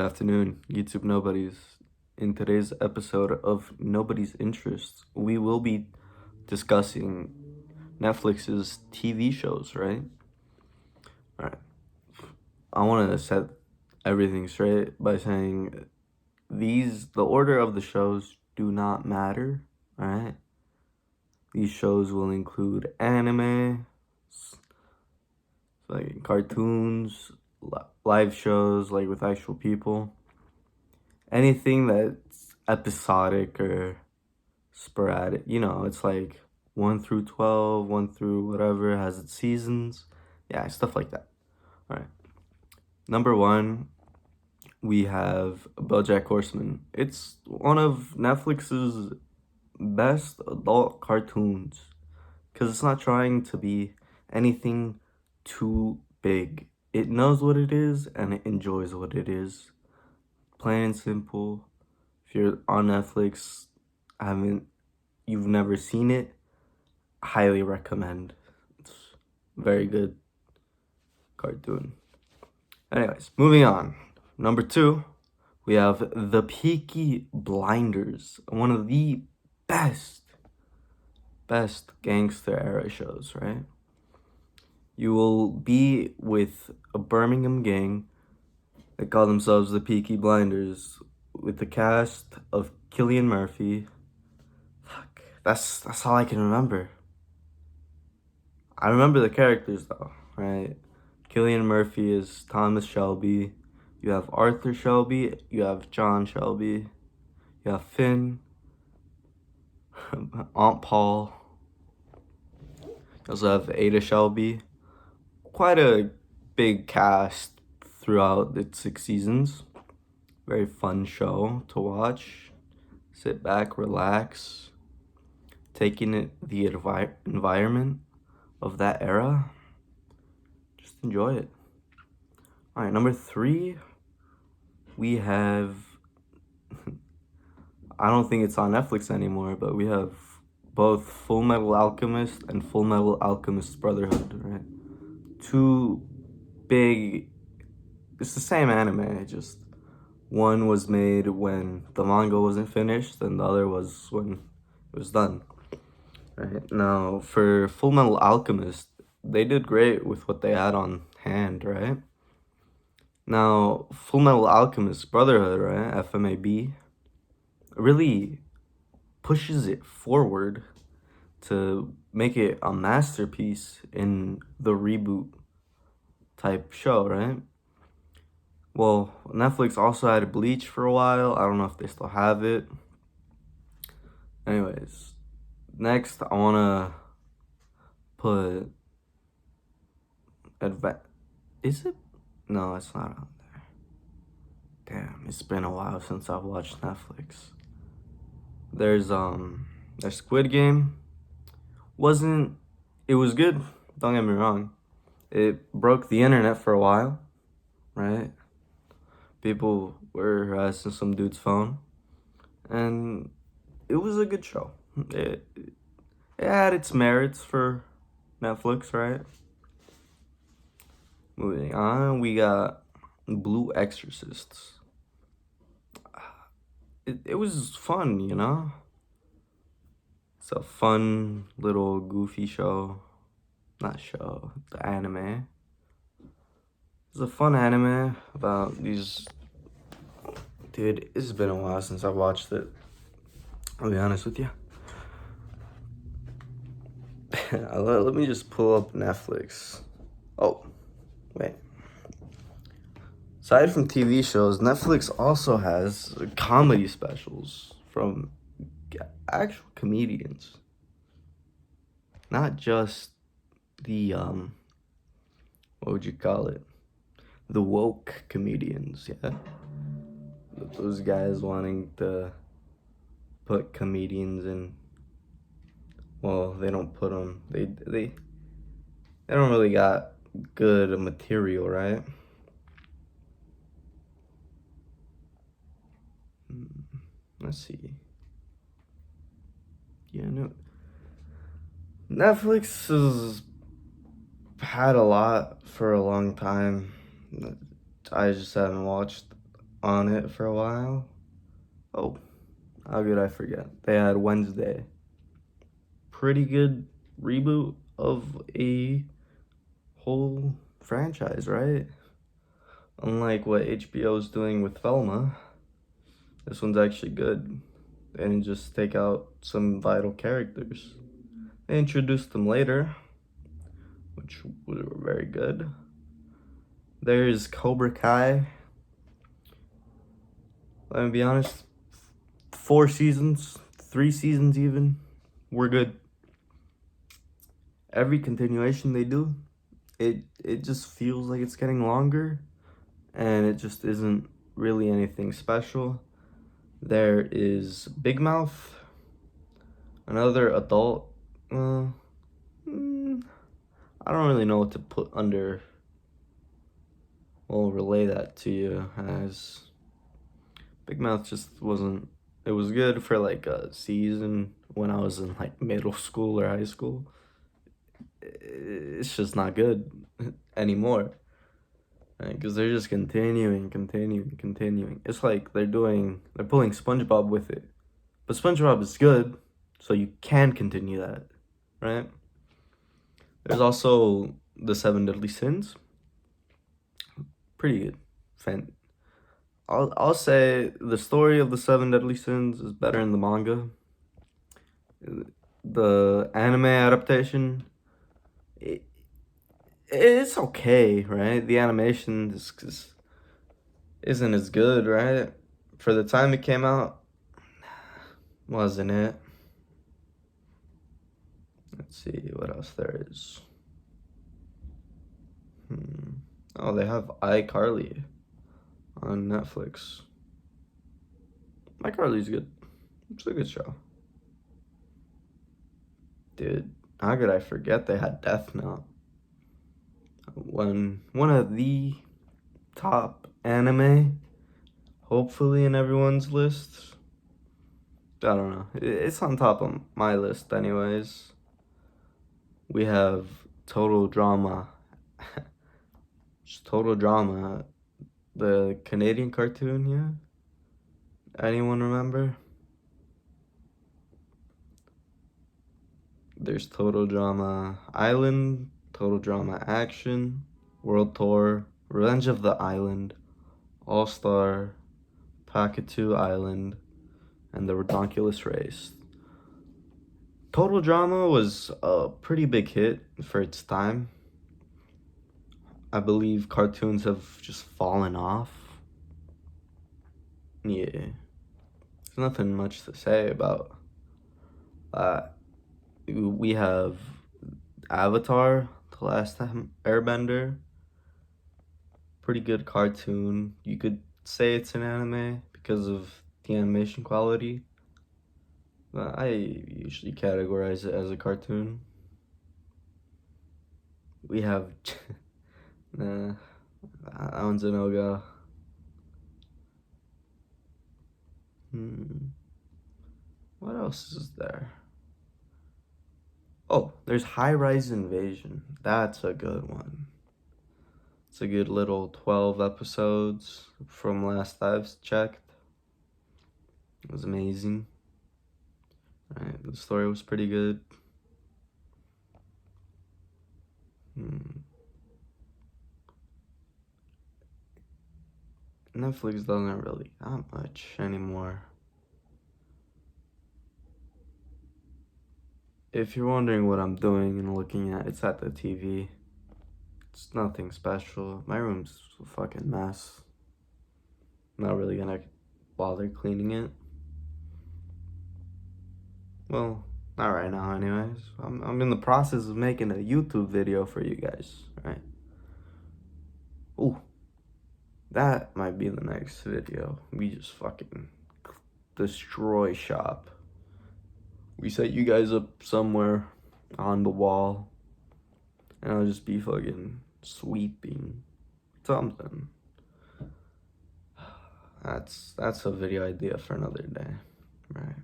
Good afternoon, YouTube Nobodies. In today's episode of Nobody's Interests, we will be discussing Netflix's TV shows, right? Alright. I want to set everything straight by saying the order of the shows do not matter, alright? These shows will include anime, like cartoons, live shows like with actual people. Anything that's episodic or sporadic, it's like 1 through 12, 1 through whatever, has its seasons. Yeah, stuff like that. All right. Number one, we have BoJack Horseman. It's one of Netflix's best adult cartoons because it's not trying to be anything too big. It knows what it is and it enjoys what it is. Plain and simple. If you're on Netflix, you've never seen it, highly recommend. It's very good cartoon. Anyways, moving on. Number two, we have The Peaky Blinders, one of the best gangster era shows, right? You will be with a Birmingham gang that call themselves the Peaky Blinders with the cast of Cillian Murphy. Fuck, that's all I can remember. I remember the characters though, right? Cillian Murphy is Thomas Shelby. You have Arthur Shelby. You have John Shelby. You have Finn. Aunt Paul. You also have Ada Shelby. Quite a big cast throughout its 6 seasons. Very fun show to watch. Sit back, relax. Taking it the environment of that era. Just enjoy it. All right, number three, we have, I don't think it's on Netflix anymore, but we have both Full Metal Alchemist and Full Metal Alchemist Brotherhood, right? Two big, it's the same anime, just one was made when the manga wasn't finished and the other was when it was done. Right? Now, for Full Metal Alchemist, they did great with what they had on hand, right? Now, Full Metal Alchemist Brotherhood, right, FMAB, really pushes it forward to make it a masterpiece in the reboot type show, right? Well, Netflix also had Bleach for a while. I don't know if they still have it. Anyways, next I want to put is it? No, it's not on there. Damn, it's been a while since I've watched Netflix. There's Squid Game. It was good, don't get me wrong. It broke the internet for a while, right? People were harassing some dude's phone. And it was a good show. It had its merits for Netflix, right? Moving on, we got Blue Exorcists. It was fun, It's a fun little goofy show. Not show, the anime. It's a fun anime about these. Dude, it's been a while since I watched it. I'll be honest with you. Let me just pull up Netflix. Oh, wait. Aside from TV shows, Netflix also has comedy specials from actual comedians. Not just the, what would you call it? The woke comedians, yeah? Those guys wanting to put comedians in, well, they don't put them, they don't really got good material, right? Let's see. Yeah, no. Netflix has had a lot for a long time. I just haven't watched on it for a while. Oh, how could I forget? They had Wednesday. Pretty good reboot of a whole franchise, right? Unlike what HBO is doing with Velma, this one's actually good. They didn't just take out some vital characters. They introduced them later, which were very good. There's Cobra Kai. Let me be honest, 4 seasons, 3 seasons even, were good. Every continuation they do, it just feels like it's getting longer, and it just isn't really anything special. There is Big Mouth, another adult. I don't really know what to put under. Well, relay that to you as Big Mouth just wasn't. It was good for like a season when I was in like middle school or high school. It's just not good anymore. Because they're just continuing. It's like they're pulling SpongeBob with it. But SpongeBob is good, so you can continue that, right? There's also the Seven Deadly Sins. Pretty good. I'll say the story of the Seven Deadly Sins is better in the manga. The anime adaptation, it's okay, right? The animation isn't as good, right? For the time it came out, wasn't it? Let's see what else there is. Oh, they have iCarly on Netflix. iCarly's good. It's a good show. Dude, how could I forget they had Death Note? One of the top anime, hopefully in everyone's list. I don't know. It's on top of my list anyways. We have Total Drama. Just Total Drama. The Canadian cartoon, yeah? Anyone remember? There's Total Drama Island, Total Drama Action, World Tour, Revenge of the Island, All Star, Pt2 Island, and The Redonkulous Race. Total Drama was a pretty big hit for its time. I believe cartoons have just fallen off. Yeah, there's nothing much to say about that. We have Avatar, The Last Airbender. Pretty good cartoon. You could say it's an anime because of the animation quality. But I usually categorize it as a cartoon. We have nah, that one's a no-go. What else is there? Oh, there's High Rise Invasion. That's a good one. It's a good little 12 episodes from last I've checked. It was amazing. Right, the story was pretty good. Netflix doesn't really that much anymore. If you're wondering what I'm doing and looking at, it's at the TV. It's nothing special. My room's a fucking mess. I'm not really gonna bother cleaning it. Well, not right now anyways. I'm in the process of making a YouTube video for you guys, right? Ooh, that might be the next video. We just fucking destroy shop. We set you guys up somewhere on the wall, and I'll just be fucking sweeping something. That's a video idea for another day, right?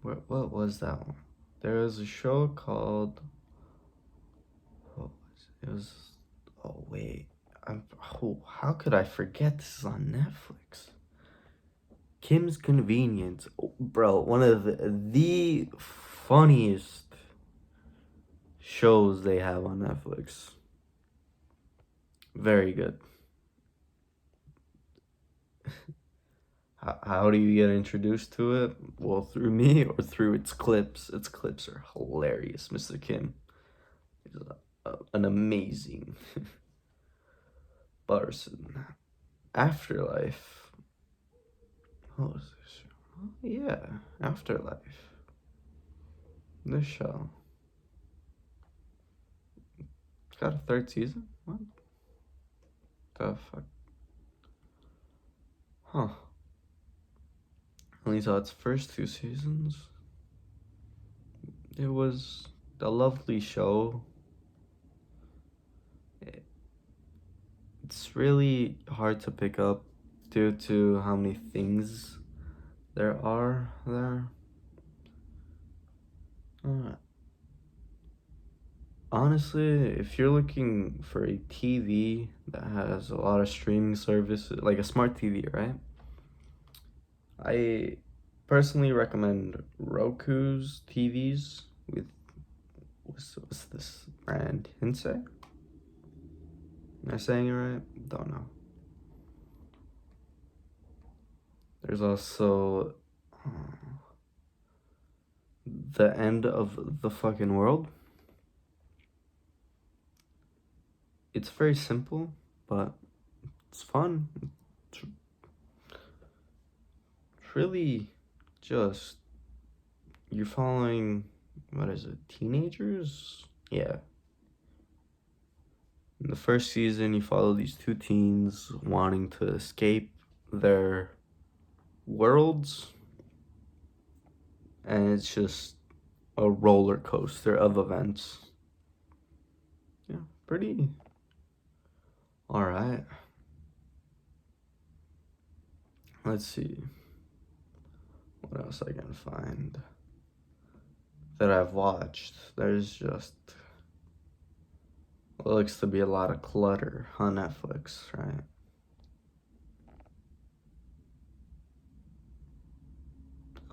What was that one? There was a show called, what was it? It was. Oh wait, how could I forget this is on Netflix? Kim's Convenience, oh, bro. One of the funniest shows they have on Netflix. Very good. How do you get introduced to it? Well, through me or through its clips. Its clips are hilarious. Mr. Kim is an amazing person. Afterlife. What was this show? Oh, yeah, Afterlife. This show. It's got a third season? What the fuck? Huh. Only saw its first two seasons. It was a lovely show. It's really hard to pick up due to how many things there are there. Honestly, if you're looking for a TV that has a lot of streaming services, like a smart TV, right? I personally recommend Roku's TVs with what's this brand? Hinsei? Am I saying it right? Don't know. There's also The End of the Fucking World. It's very simple, but it's fun. It's really just you're following, what is it, teenagers? Yeah. In the first season, you follow these two teens wanting to escape their worlds, and it's just a roller coaster of events. Yeah, pretty all right. Let's see what else I can find that I've watched. There's just what looks to be a lot of clutter on Netflix, right?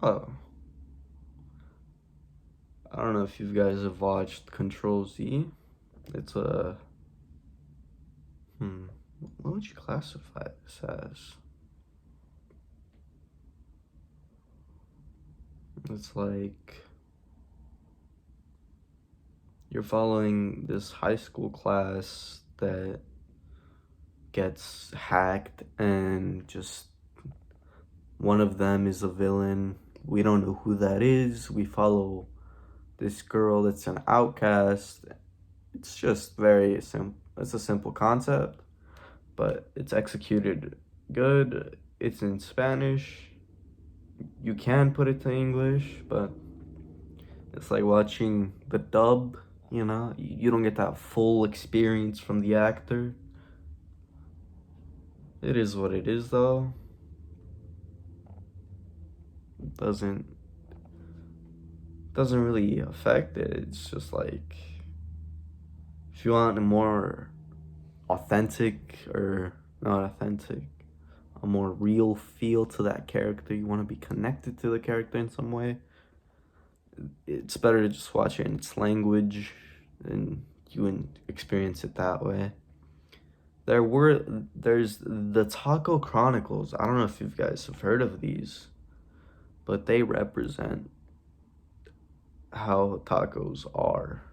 Oh, I don't know if you guys have watched Control Z. It's a what would you classify this as? It's like you're following this high school class that gets hacked, and just one of them is a villain. We don't know who that is. We follow this girl that's an outcast. It's just very simple. It's a simple concept, but it's executed good. It's in Spanish. You can put it to English, but it's like watching the dub, you know? You don't get that full experience from the actor. It is what it is, though. It doesn't really affect it. It's just like if you want a more authentic, or not authentic, a more real feel to that character, you want to be connected to the character in some way, it's better to just watch it in its language and you experience it that way. There's the Taco Chronicles. I don't know if you guys have heard of these, but they represent how tacos are.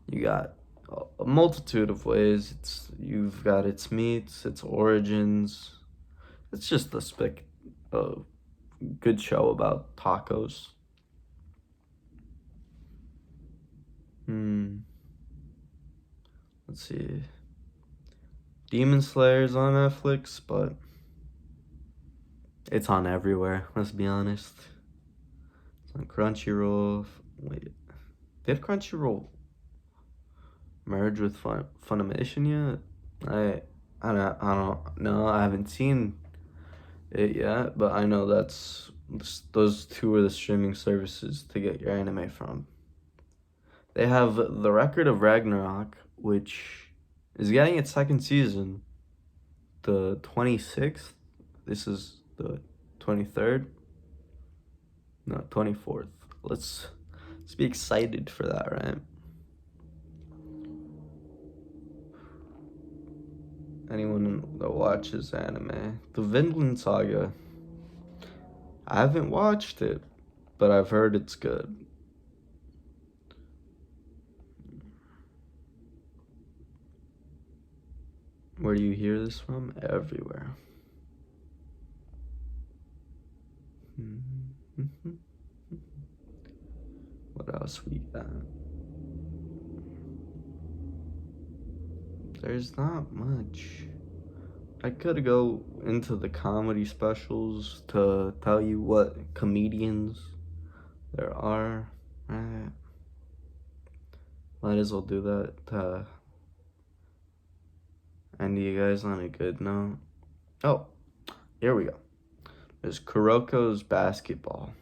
You got a multitude of ways. You've got its meats, its origins. It's just a good show about tacos. Let's see. Demon Slayer's on Netflix, but it's on everywhere. Let's be honest. It's on Crunchyroll. Wait, did Crunchyroll merge with Funimation yet? I don't know. I haven't seen it yet, but I know those two are the streaming services to get your anime from. They have The Record of Ragnarok, which is getting its second season, the 26th. This is the 23rd. No, 24th. Let's be excited for that, right? Anyone that watches anime, the Vinland Saga. I haven't watched it, but I've heard it's good. Where do you hear this from? Everywhere. What else we got? There's not much. I could go into the comedy specials to tell you what comedians there are. Might as well do that to end you guys on a good note. Oh, here we go. There's Kuroko's Basketball.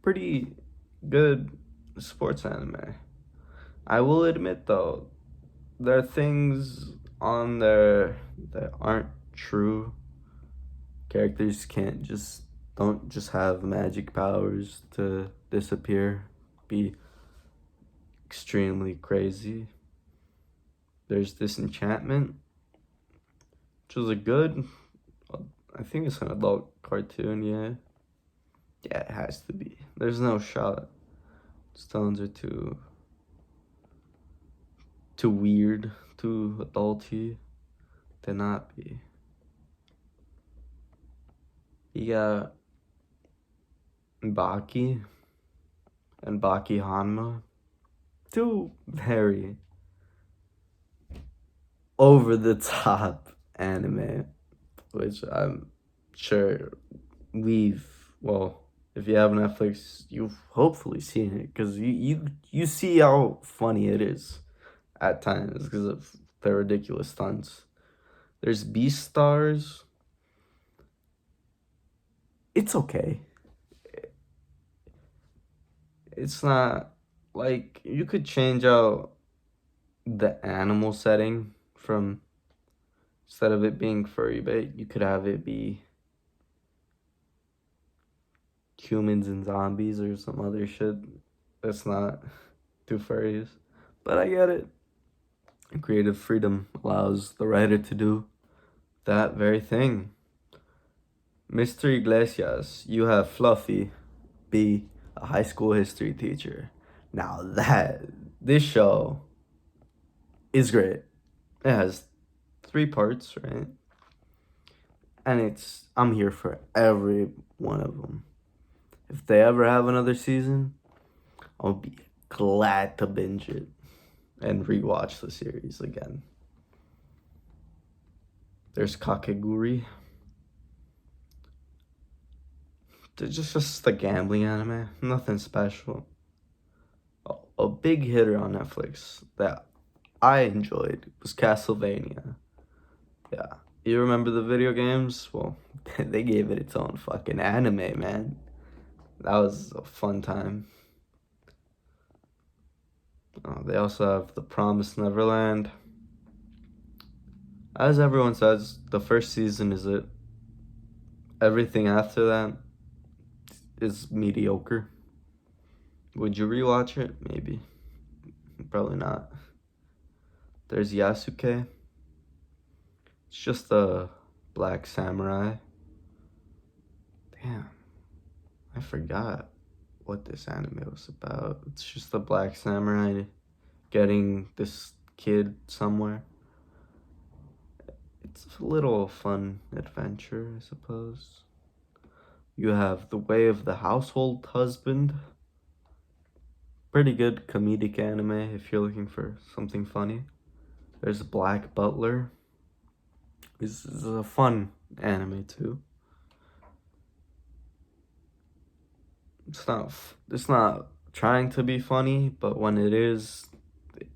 Pretty good sports anime. I will admit though, there are things on there that aren't true. Characters don't just have magic powers to disappear, be extremely crazy. There's Disenchantment, which is I think it's an adult cartoon, yeah. Yeah, it has to be. There's no shot. Stones are too weird, too adulty to not be. You got Baki and Baki Hanma. Two very over the top anime, which I'm sure if you have Netflix, you've hopefully seen it, because you see how funny it is at times because of the ridiculous stunts. There's Beastars. It's okay. It's not like, you could change out the animal setting from, instead of it being furry bait, you could have it be humans and zombies or some other shit that's not too furries. But I get it. Creative freedom allows the writer to do that very thing. Mr. Iglesias, you have Fluffy be a high school history teacher. Now this show is great. It has 3 parts, right? And I'm here for every one of them. If they ever have another season, I'll be glad to binge it and rewatch the series again. There's Kakegurui. It's just a gambling anime, nothing special. A big hitter on Netflix that I enjoyed was Castlevania. Yeah, you remember the video games? Well, they gave it its own fucking anime, man. That was a fun time. They also have The Promised Neverland. As everyone says, the first season is it. Everything after that is mediocre. Would you rewatch it? Maybe. Probably not. There's Yasuke. It's just a black samurai. Damn. I forgot what this anime was about. It's just a black samurai getting this kid somewhere. It's a little fun adventure, I suppose. You have The Way of the Household Husband. Pretty good comedic anime if you're looking for something funny. There's Black Butler. This is a fun anime too. It's not trying to be funny, but when it is,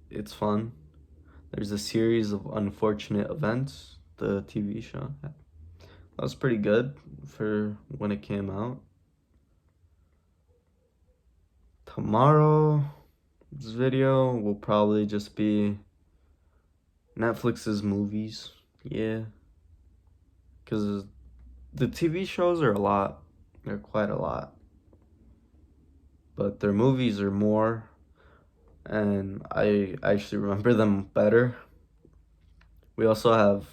it's fun. There's a Series of Unfortunate Events, the TV show. That was pretty good for when it came out. Tomorrow, This video will probably just be Netflix's movies. Yeah. Because the TV shows are a lot. They're quite a lot. But their movies are more. And I actually remember them better. We also have,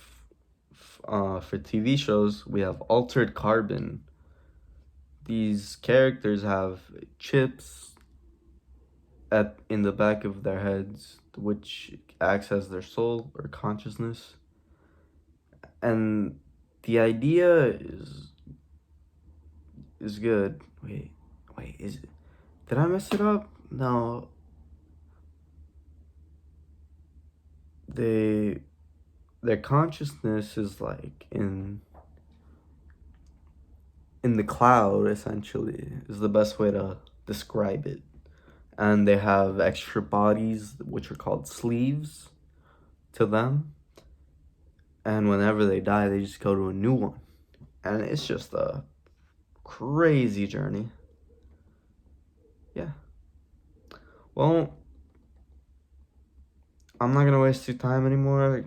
for TV shows, we have Altered Carbon. These characters have chips in the back of their heads, which acts as their soul or consciousness. And the idea is good. Wait, is it? Did I mess it up? No. Their consciousness is like in the cloud, essentially, is the best way to describe it. And they have extra bodies, which are called sleeves, to them. And whenever they die, they just go to a new one. And it's just a crazy journey. Yeah. Well, I'm not gonna waste your time anymore.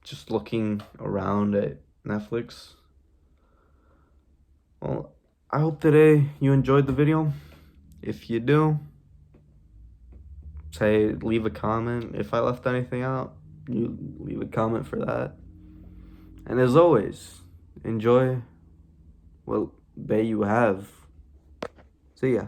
Just looking around at Netflix. Well, I hope today you enjoyed the video. If you do, leave a comment. If I left anything out, you leave a comment for that. And as always, enjoy what day you have. See ya.